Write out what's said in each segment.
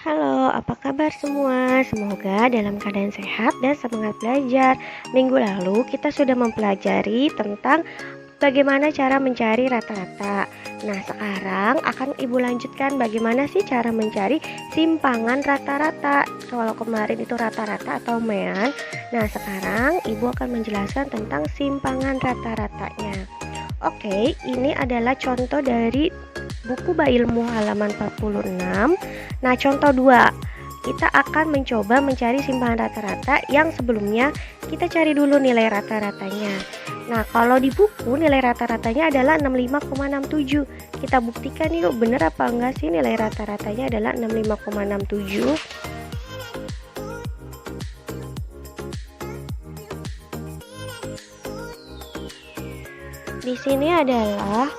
Halo, apa kabar semua? Semoga dalam keadaan sehat dan semangat belajar. Minggu lalu kita sudah mempelajari tentang bagaimana cara mencari rata-rata. Nah, sekarang akan Ibu lanjutkan bagaimana sih cara mencari simpangan rata-rata. Kalau kemarin itu rata-rata atau mean, nah sekarang Ibu akan menjelaskan tentang simpangan rata-ratanya. Oke, ini adalah contoh dari buku Bailmu halaman 46. Nah, contoh 2. Kita akan mencoba mencari simpangan rata-rata yang sebelumnya kita cari dulu nilai rata-ratanya. Nah, kalau di buku nilai rata-ratanya adalah 65,67. Kita buktikan yuk, bener apa enggak sih nilai rata-ratanya adalah 65,67? Di sini adalah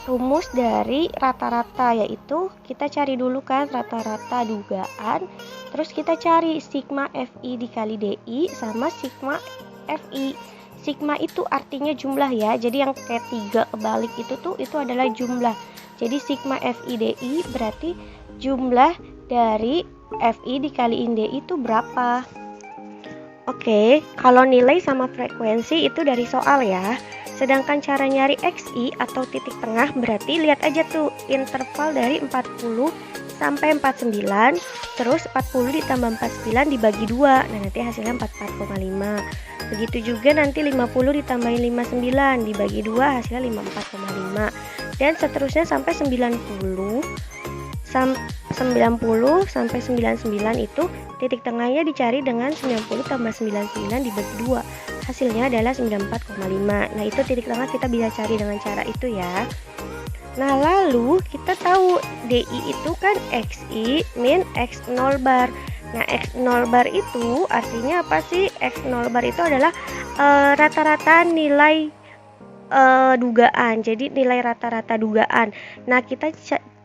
rumus dari rata-rata, yaitu kita cari dulu kan rata-rata dugaan, terus kita cari sigma FI dikali DI sama sigma FI. Sigma itu artinya jumlah ya, jadi yang kayak 3 kebalik itu adalah jumlah. Jadi sigma FI DI berarti jumlah dari FI dikaliin DI itu berapa. Oke, kalau nilai sama frekuensi itu dari soal ya. Sedangkan cara nyari XI atau titik tengah berarti lihat aja tuh interval dari 40 sampai 49, terus 40 ditambah 49 dibagi 2. Nah, nanti hasilnya 44,5. Begitu juga nanti 50 ditambahin 59 dibagi 2 hasilnya 54,5. Dan seterusnya sampai 90 sampai 99 itu titik tengahnya dicari dengan 90 tambah 99 dibagi 2. Hasilnya adalah 94,5. Nah, itu titik tengah kita bisa cari dengan cara itu ya. Nah, lalu kita tahu DI itu kan XI min X0 bar. Nah, X0 bar itu artinya apa sih? X0 bar itu adalah rata-rata nilai dugaan. Jadi nilai rata-rata dugaan. Nah, kita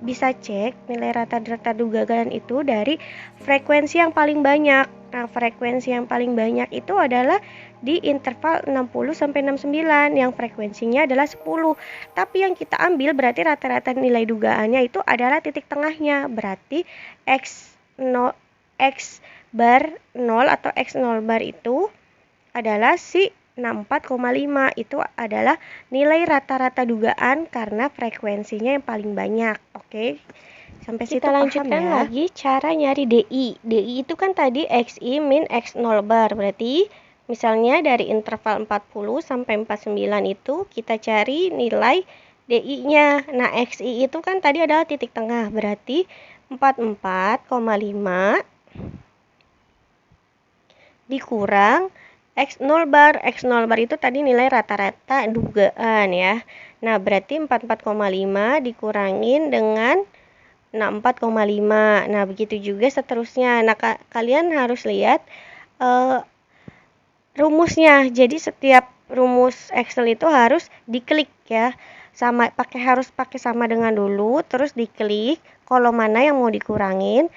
bisa cek nilai rata-rata dugaan itu dari frekuensi yang paling banyak. Nah, frekuensi yang paling banyak itu adalah di interval 60 sampai 69 yang frekuensinya adalah 10. Tapi yang kita ambil berarti rata-rata nilai dugaannya itu adalah titik tengahnya. Berarti X0 X bar 0 atau X0 bar itu adalah si 64,5. Itu adalah nilai rata-rata dugaan karena frekuensinya yang paling banyak. Oke. Sampai situ kita lanjutkan ya. Lagi cara nyari DI. DI itu kan tadi XI min X0 bar. Berarti misalnya dari interval 40 sampai 49 itu kita cari nilai DI-nya. Nah, XI itu kan tadi adalah titik tengah. Berarti 44,5 dikurang X0 bar. X0 bar itu tadi nilai rata-rata dugaan ya. Nah, berarti 44,5 dikurangin dengan 64,5. Nah, begitu juga seterusnya. Nah, kalian harus lihat rumusnya. Jadi setiap rumus Excel itu harus diklik ya. Harus pakai sama dengan dulu, terus diklik kolom mana yang mau dikurangin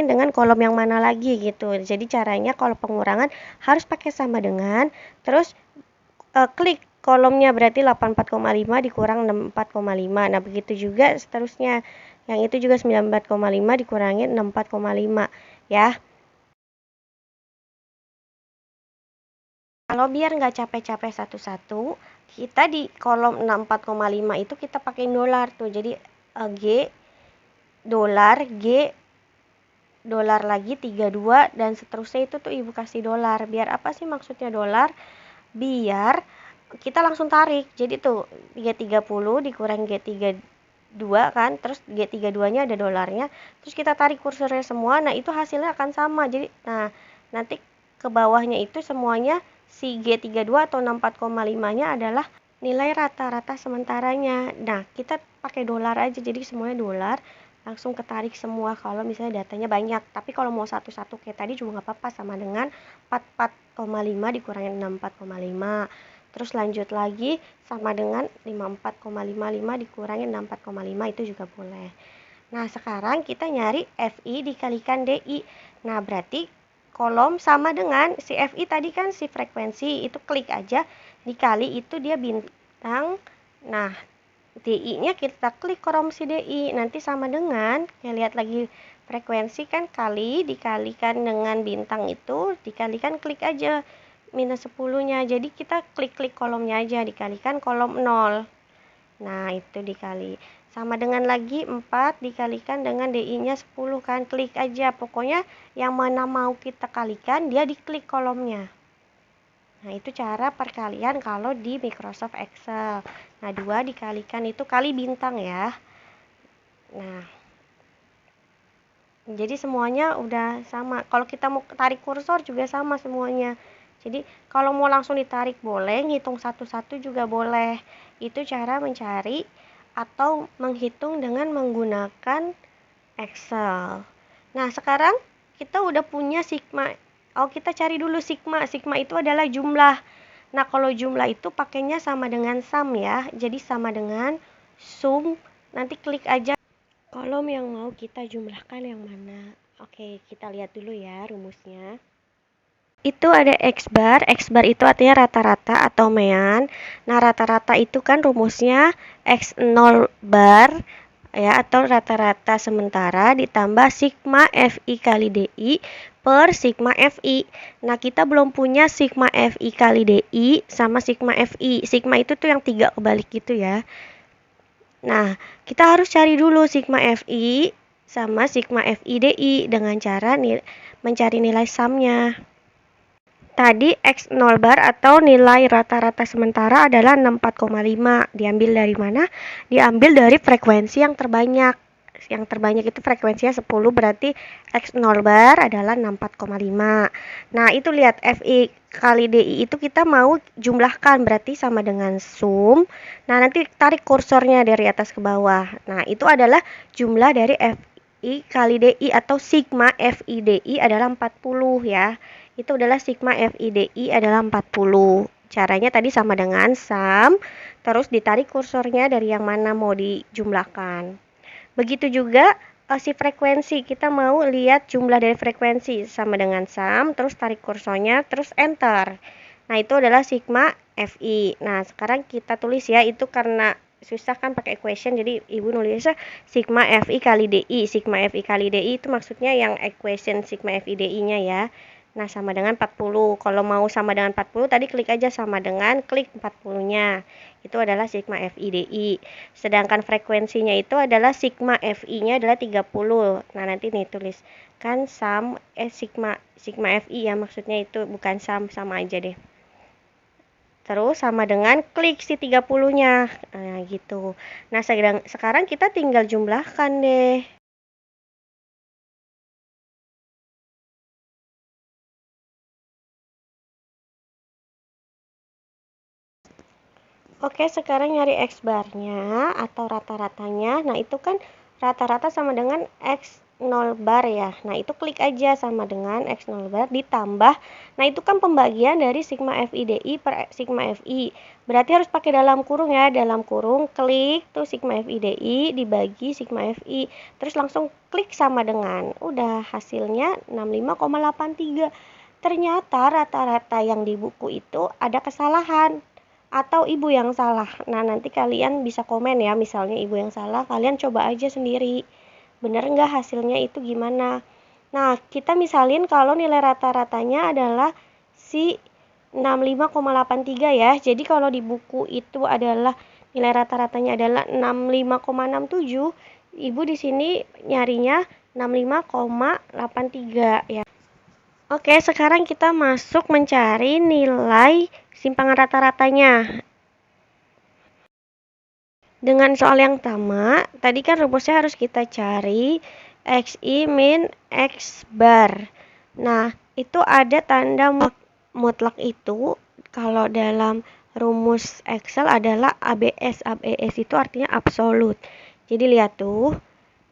dengan kolom yang mana lagi gitu. Jadi caranya kalau pengurangan harus pakai sama dengan, terus klik kolomnya berarti 84,5 dikurang 64,5. Nah, begitu juga seterusnya. Yang itu juga 94,5 dikurangin 64,5 ya. Kalau biar nggak capek-capek satu-satu, kita di kolom 64,5 itu kita pakai dolar tuh. Jadi G dolar, G dolar lagi 32 dan seterusnya itu tuh Ibu kasih dolar. Biar apa sih maksudnya dolar? Biar kita langsung tarik. Jadi tuh G30 dikurang G32 kan, terus G32-nya ada dolarnya. Terus kita tarik kursornya semua. Nah, itu hasilnya akan sama. Jadi nanti ke bawahnya itu semuanya si G32 atau 64,5-nya adalah nilai rata-rata sementaranya. Nah, kita pakai dolar aja, jadi semuanya dolar, langsung ketarik semua kalau misalnya datanya banyak. Tapi kalau mau satu-satu kayak tadi juga nggak apa-apa, sama dengan 44,5 dikurangin 64,5. Terus lanjut lagi sama dengan 54,55 dikurangin 64,5, itu juga boleh. Nah, sekarang kita nyari FI dikalikan DI. Nah, berarti kolom sama dengan si FI tadi kan si frekuensi, itu klik aja, dikali itu dia bintang. Nah, DI-nya kita klik kolom si DI, nanti sama dengan, ya lihat lagi frekuensi kan kali dikalikan dengan bintang itu, dikalikan klik aja minus 10-nya. Jadi kita klik-klik kolomnya aja, dikalikan kolom 0. Nah, itu dikali. Sama dengan lagi 4 dikalikan dengan DI-nya 10 kan, klik aja. Pokoknya yang mana mau kita kalikan, dia diklik kolomnya. Nah, itu cara perkalian kalau di Microsoft Excel. Nah, 2 dikalikan itu kali bintang ya. Nah, jadi semuanya udah sama. Kalau kita mau tarik kursor juga sama semuanya. Jadi kalau mau langsung ditarik boleh, ngitung satu-satu juga boleh. Itu cara mencari atau menghitung dengan menggunakan Excel. Nah, sekarang kita udah punya sigma. Oh, kita cari dulu sigma. Sigma itu adalah jumlah. Nah, kalau jumlah itu pakainya sama dengan sum ya. Jadi sama dengan sum. Nanti klik aja kolom yang mau kita jumlahkan yang mana. Oke, kita lihat dulu ya rumusnya. Itu ada X bar itu artinya rata-rata atau mean. Nah, rata-rata itu kan rumusnya X0 bar ya, atau rata-rata sementara ditambah sigma FI kali DI per sigma FI. Nah, kita belum punya sigma FI kali DI sama sigma FI. Sigma itu tuh yang 3 kebalik gitu ya. Nah, kita harus cari dulu sigma FI sama sigma FI DI dengan cara mencari nilai sumnya. Tadi X0 bar atau nilai rata-rata sementara adalah 64,5. Diambil dari mana? Diambil dari frekuensi yang terbanyak. Yang terbanyak itu frekuensinya 10, berarti X0 bar adalah 64,5. Nah, itu lihat FI kali DI itu kita mau jumlahkan, berarti sama dengan sum. Nah, nanti tarik kursornya dari atas ke bawah. Nah, itu adalah jumlah dari FI kali DI atau sigma FI DI adalah 40 ya. Itu adalah sigma FIDI adalah 40. Caranya tadi sama dengan sum, terus ditarik kursornya dari yang mana mau dijumlahkan. Begitu juga si frekuensi, kita mau lihat jumlah dari frekuensi sama dengan sum, terus tarik kursornya, terus enter. Nah, itu adalah sigma FI. Nah, sekarang kita tulis ya, itu karena susah kan pakai equation, jadi ibu nulisnya sigma FI kali DI. Sigma FI kali DI itu maksudnya yang equation sigma FI DI-nya ya. Nah, sama dengan 40. Kalau mau sama dengan 40, tadi klik aja sama dengan klik 40-nya. Itu adalah sigma FIDI. Sedangkan frekuensinya itu adalah sigma FI-nya adalah 30. Nah, nanti nih tuliskan sigma FI ya, maksudnya itu bukan sum, sama aja deh. Terus sama dengan klik si 30-nya. Nah, gitu. Nah, sekarang kita tinggal jumlahkan deh. Oke, sekarang nyari X barnya atau rata-ratanya. Nah, itu kan rata-rata sama dengan X0 bar ya. Nah, itu klik aja sama dengan X0 bar ditambah. Nah, itu kan pembagian dari sigma FIDI per sigma FI. Berarti harus pakai dalam kurung ya. Dalam kurung klik tuh sigma FIDI dibagi sigma FI. Terus langsung klik sama dengan. Udah hasilnya 65,83. Ternyata rata-rata yang di buku itu ada kesalahan. Atau ibu yang salah. Nah, nanti kalian bisa komen ya, misalnya ibu yang salah, kalian coba aja sendiri. Bener nggak hasilnya itu gimana? Nah, kita misalin kalau nilai rata-ratanya adalah si 65,83 ya. Jadi kalau di buku itu adalah nilai rata-ratanya adalah 65,67, ibu di sini nyarinya 65,83 ya. Oke, sekarang kita masuk mencari nilai simpangan rata-ratanya. Dengan soal yang sama, tadi kan rumusnya harus kita cari XI min X bar. Nah, itu ada tanda mutlak itu kalau dalam rumus Excel adalah ABS. ABS itu artinya absolut. Jadi lihat tuh,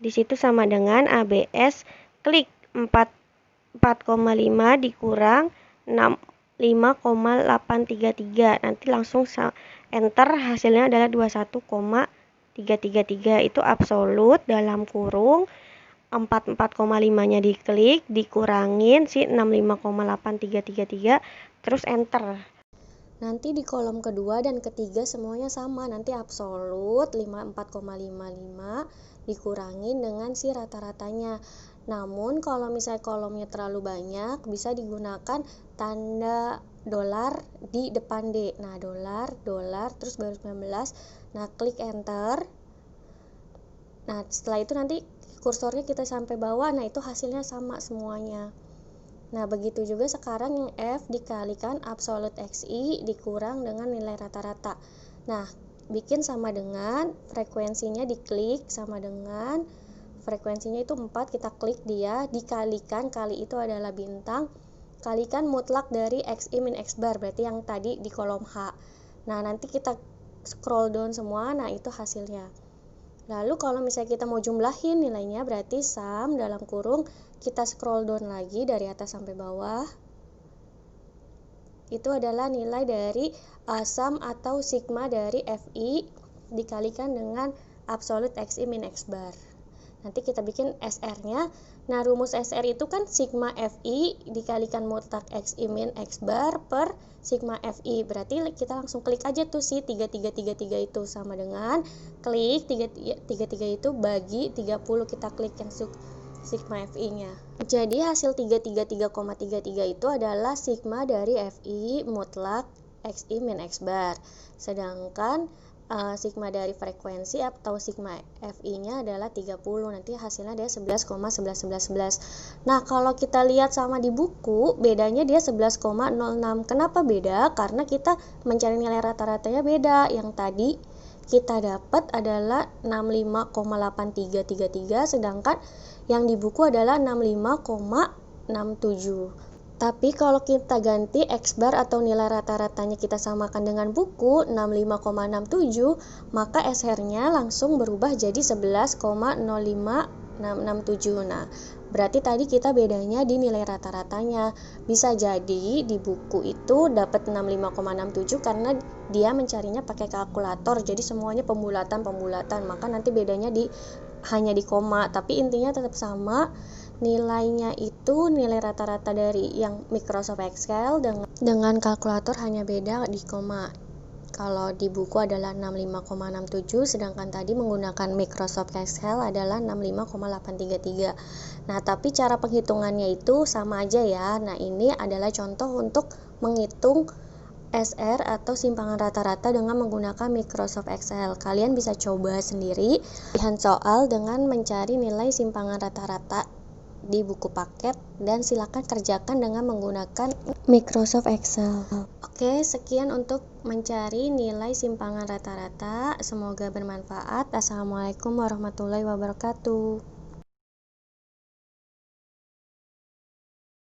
di situ sama dengan ABS, klik 4,5 dikurang 5,833. Nanti langsung enter, hasilnya adalah 21,333. Itu absolut dalam kurung 44,5-nya diklik, dikurangin si 65,8333, terus enter. Nanti di kolom kedua dan ketiga semuanya sama, nanti absolut 54,55 dikurangin dengan si rata-ratanya. Namun kalau misalnya kolomnya terlalu banyak, bisa digunakan tanda dolar di depan D. Nah, dolar, terus baru 19. Nah, klik enter. Nah, setelah itu nanti kursornya kita sampai bawah, nah itu hasilnya sama semuanya. Nah, begitu juga sekarang yang F dikalikan absolut XI dikurang dengan nilai rata-rata. Nah, bikin sama dengan frekuensinya diklik sama dengan frekuensinya itu 4, kita klik dia, dikalikan, kali itu adalah bintang, kalikan mutlak dari XI min X bar, berarti yang tadi di kolom H. Nah, nanti kita scroll down semua, nah itu hasilnya. Lalu kalau misalnya kita mau jumlahin nilainya, berarti sum dalam kurung kita scroll down lagi dari atas sampai bawah. Itu adalah nilai dari sum atau sigma dari Fi dikalikan dengan absolute Xi min X bar. Nanti kita bikin SR-nya. Nah, rumus SR itu kan sigma Fi dikalikan mutlak Xi min X bar per sigma Fi. Berarti kita langsung klik aja tuh si 3333 itu, sama dengan klik 33 itu bagi 30, kita klik yang sigma Fi-nya. Jadi hasil 333,33 itu adalah sigma dari Fi mutlak Xi min X bar. Sedangkan sigma dari frekuensi atau sigma Fi-nya adalah 30. Nanti hasilnya dia 11,111111. Nah, kalau kita lihat sama di buku, bedanya dia 11,06. Kenapa beda? Karena kita mencari nilai rata-ratanya beda. Yang tadi kita dapat adalah 65,8333, sedangkan yang di buku adalah 65,67. Tapi kalau kita ganti X bar atau nilai rata-ratanya kita samakan dengan buku 65,67, maka SR-nya langsung berubah jadi 11,05667. Nah, berarti tadi kita bedanya di nilai rata-ratanya. Bisa jadi di buku itu dapat 65,67 karena dia mencarinya pakai kalkulator, jadi semuanya pembulatan, maka nanti bedanya hanya di koma, tapi intinya tetap sama. Nilainya itu nilai rata-rata dari yang Microsoft Excel dengan kalkulator hanya beda di koma. Kalau di buku adalah 65,67, sedangkan tadi menggunakan Microsoft Excel adalah 65,833. Nah, tapi cara penghitungannya itu sama aja ya. Nah, ini adalah contoh untuk menghitung SR atau simpangan rata-rata dengan menggunakan Microsoft Excel. Kalian bisa coba sendiri lihat soal dengan mencari nilai simpangan rata-rata di buku paket dan silakan kerjakan dengan menggunakan Microsoft Excel. Oke, sekian untuk mencari nilai simpangan rata-rata. Semoga bermanfaat. Assalamualaikum warahmatullahi wabarakatuh.